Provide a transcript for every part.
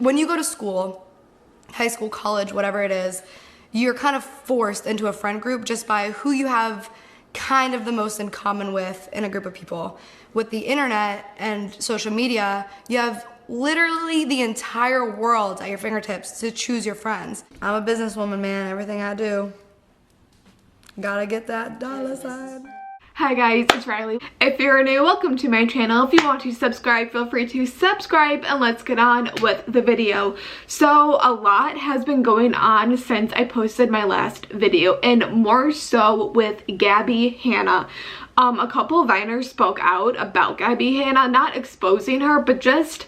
when you go to school, high school, college, whatever it is, you're kind of forced into a friend group just by who you have kind of the most in common with in a group of people. With the internet and social media, you have literally the entire world at your fingertips to choose your friends. I'm a businesswoman, man. Everything I do, gotta get that dollar sign. Hi guys, it's Riley. If you're new, welcome to my channel. If you want to subscribe, feel free to subscribe, and let's get on with the video. So a lot has been going on since I posted my last video, and more so with Gabbie Hanna. A couple of Viners spoke out about Gabbie Hanna, not exposing her, but just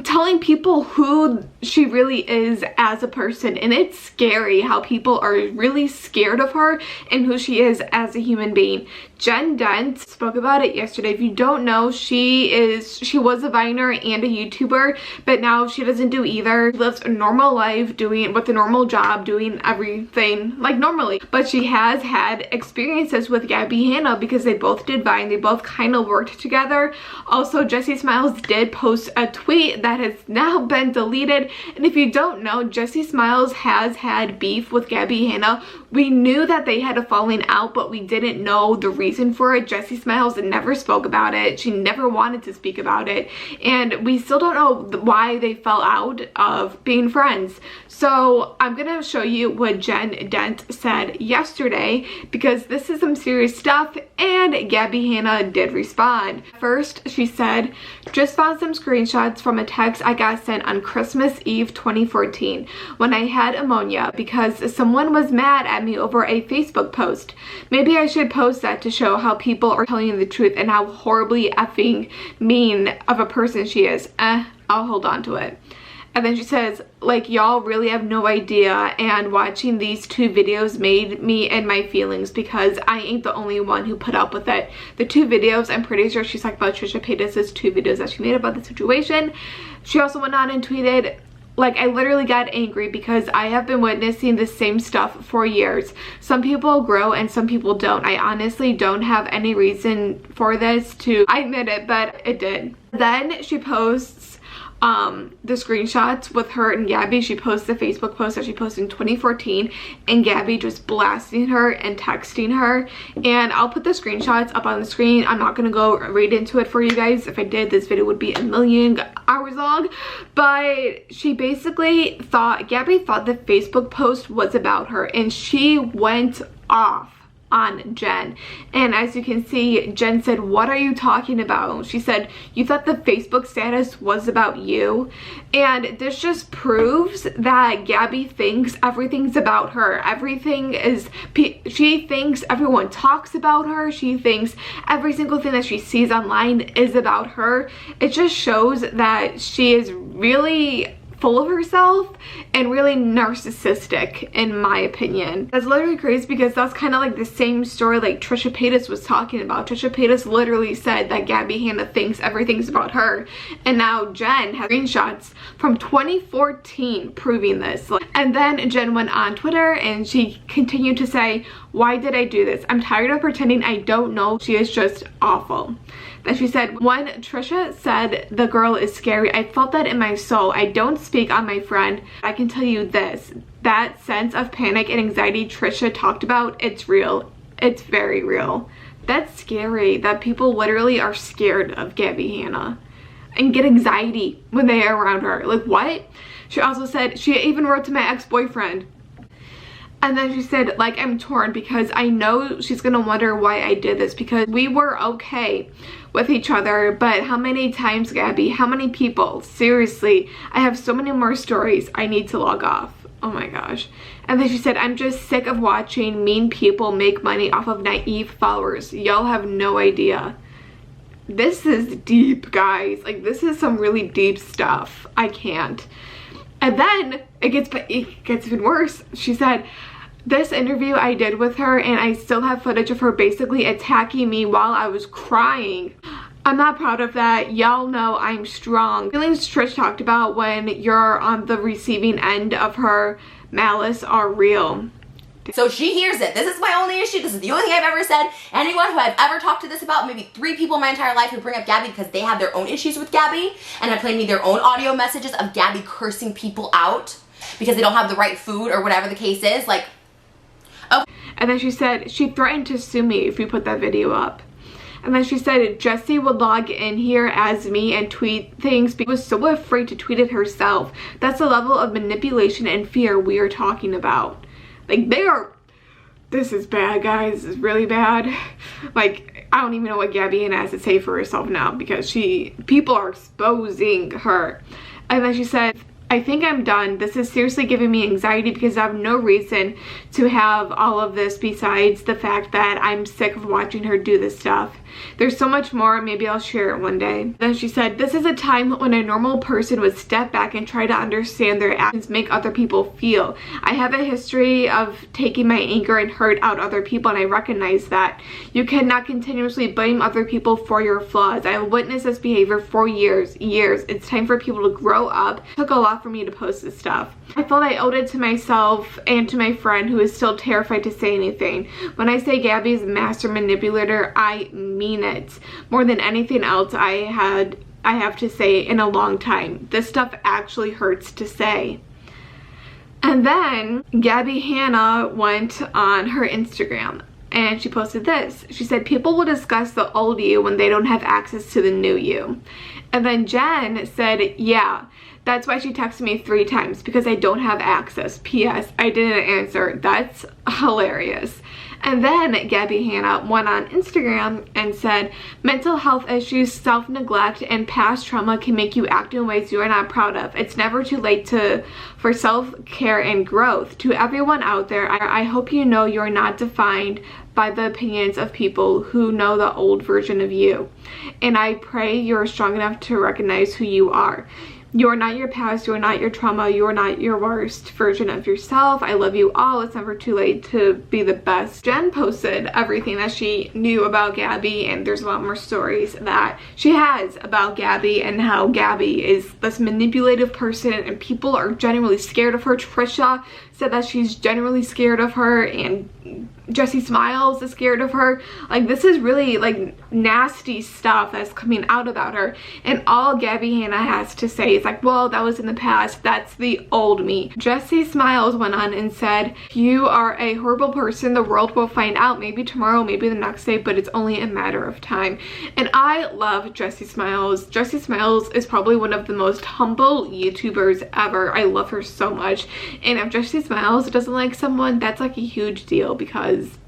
telling people who she really is as a person. And it's scary how people are really scared of her and who she is as a human being. Jen Dent spoke about it yesterday. If you don't know, she was a Viner and a YouTuber, but now she doesn't do either. She lives a normal life with a normal job, doing everything like normally. But she has had experiences with Gabbie Hanna because they both did Vine. They both kind of worked together. Also, Jessie Smiles did post a tweet that has now been deleted. And if you don't know, Jessie Smiles has had beef with Gabbie Hanna. We knew that they had a falling out, but we didn't know the reason for it. Jessie Smiles never spoke about it. She never wanted to speak about it. And we still don't know why they fell out of being friends. So I'm going to show you what Jen Dent said yesterday, because this is some serious stuff, and Gabbie Hanna did respond. First, she said, "Just found some screenshots from a text I got sent on Christmas Eve 2014 when I had ammonia because someone was mad at me over a Facebook post. Maybe I should post that to show how people are telling you the truth and how horribly effing mean of a person she is. I'll hold on to it." And then she says, like, "Y'all really have no idea, and watching these two videos made me and my feelings because I ain't the only one who put up with it." The two videos, I'm pretty sure she's talking about Trisha Paytas's two videos that she made about the situation. She also went on and tweeted, like, "I literally got angry because I have been witnessing the same stuff for years. Some people grow and some people don't. I honestly don't have any reason for this to admit it, but it did." Then she posts the screenshots with her and Gabbie. She posts the Facebook post that she posted in 2014, and Gabbie just blasting her and texting her. And I'll put the screenshots up on the screen. I'm not gonna go read into it for you guys. If I did, this video would be a million hours long. But she basically Gabbie thought the Facebook post was about her, and she went off on Jen. And as you can see, Jen said, "What are you talking about?" She said, "You thought the Facebook status was about you?" And this just proves that Gabbie thinks everything's about her. She thinks everyone talks about her. She thinks every single thing that she sees online is about her. It just shows that she is really full of herself and really narcissistic, in my opinion. That's literally crazy because that's kind of like the same story like Trisha Paytas was talking about. Trisha Paytas literally said that Gabbie Hanna thinks everything's about her, and now Jen has screenshots from 2014 proving this. And then Jen went on Twitter and she continued to say, "Why did I do this? I'm tired of pretending I don't know. She is just awful." Then she said, "When Trisha said the girl is scary, I felt that in my soul. I don't speak on my friend. I can tell you this, that sense of panic and anxiety Trisha talked about, it's real. It's very real." That's scary that people literally are scared of Gabbie Hanna and get anxiety when they are around her. Like, what? She also said, she even wrote to my ex-boyfriend. And then she said, like, "I'm torn because I know she's gonna wonder why I did this because we were okay with each other, but how many times, Gabbie? How many people? Seriously, I have so many more stories. I need to log off." Oh my gosh. And then she said, "I'm just sick of watching mean people make money off of naive followers. Y'all have no idea." This is deep, guys. Like, this is some really deep stuff. I can't. And then it gets even worse. She said, "This interview I did with her, and I still have footage of her basically attacking me while I was crying. I'm not proud of that. Y'all know I'm strong." Feelings Trish talked about when you're on the receiving end of her malice are real. So she hears it. This is my only issue. This is the only thing I've ever said. Anyone who I've ever talked to this about, maybe 3 people in my entire life who bring up Gabbie because they have their own issues with Gabbie and have played me their own audio messages of Gabbie cursing people out because they don't have the right food or whatever the case is. Like, oh. And then she said she threatened to sue me if we put that video up. And then she said Jessie would log in here as me and tweet things because she was so afraid to tweet it herself. That's the level of manipulation and fear we are talking about. Like, this is bad, guys. This is really bad. Like, I don't even know what Gabbie Hanna has to say for herself now because people are exposing her. And then she said, I think I'm done. This is seriously giving me anxiety because I have no reason to have all of this besides the fact that I'm sick of watching her do this stuff. There's so much more. Maybe I'll share it one day. Then she said, this is a time when a normal person would step back and try to understand their actions make other people feel. I have a history of taking my anger and hurt out other people, and I recognize that. You cannot continuously blame other people for your flaws. I have witnessed this behavior for years. It's time for people to grow up. It took a lot for me to post this stuff. I felt I owed it to myself and to my friend who is still terrified to say anything. When I say Gabbie is a master manipulator, I mean it. More than anything else I have to say in a long time. This stuff actually hurts to say. And then Gabbie Hanna went on her Instagram and she posted this. She said, people will discuss the old you when they don't have access to the new you. And then Jen said, yeah, that's why she texted me 3 times, because I don't have access. P.S. I didn't answer. That's hilarious. And then Gabbie Hanna went on Instagram and said, mental health issues, self-neglect, and past trauma can make you act in ways you are not proud of. It's never too late for self-care and growth. To everyone out there, I hope you know you're not defined by the opinions of people who know the old version of you. And I pray you're strong enough to recognize who you are. You are not your past, you are not your trauma, you are not your worst version of yourself. I love you all. It's never too late to be the best. Jen posted everything that she knew about Gabbie, and there's a lot more stories that she has about Gabbie and how Gabbie is this manipulative person and people are genuinely scared of her. Trisha said that she's genuinely scared of her, and Jessie Smiles is scared of her. Like, this is really like nasty stuff that's coming out about her, and all Gabbie Hanna has to say is like, well, that was in the past, that's the old me. Jessie Smiles went on and said, you are a horrible person. The world will find out, maybe tomorrow, maybe the next day, but it's only a matter of time. And I love Jessie Smiles. Jessie Smiles is probably one of the most humble YouTubers ever. I love her so much, and if Jessie Smiles doesn't like someone, that's like a huge deal, because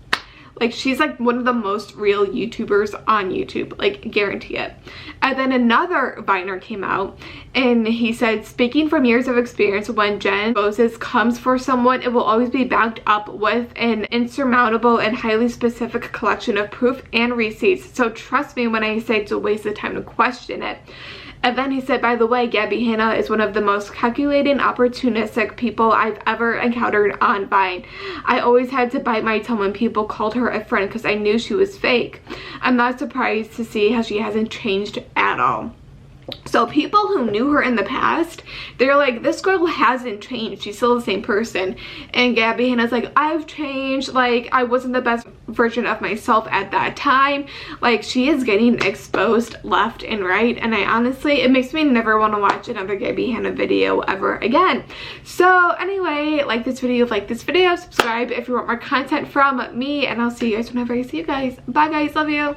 like, she's like one of the most real YouTubers on YouTube, like, guarantee it. And then another Viner came out and he said, speaking from years of experience, when Jen Moses comes for someone, it will always be backed up with an insurmountable and highly specific collection of proof and receipts. So trust me when I say it's a waste of time to question it. And then he said, by the way, Gabbie Hanna is one of the most calculating, opportunistic people I've ever encountered on Vine. I always had to bite my tongue when people called her a friend because I knew she was fake. I'm not surprised to see how she hasn't changed at all. So people who knew her in the past, they're like, this girl hasn't changed. She's still the same person. And Gabbie Hanna's like, I've changed. Like, I wasn't the best version of myself at that time. Like, she is getting exposed left and right. And I honestly, it makes me never want to watch another Gabbie Hanna video ever again. So anyway, like this video, subscribe if you want more content from me. And I'll see you guys whenever I see you guys. Bye guys, love you.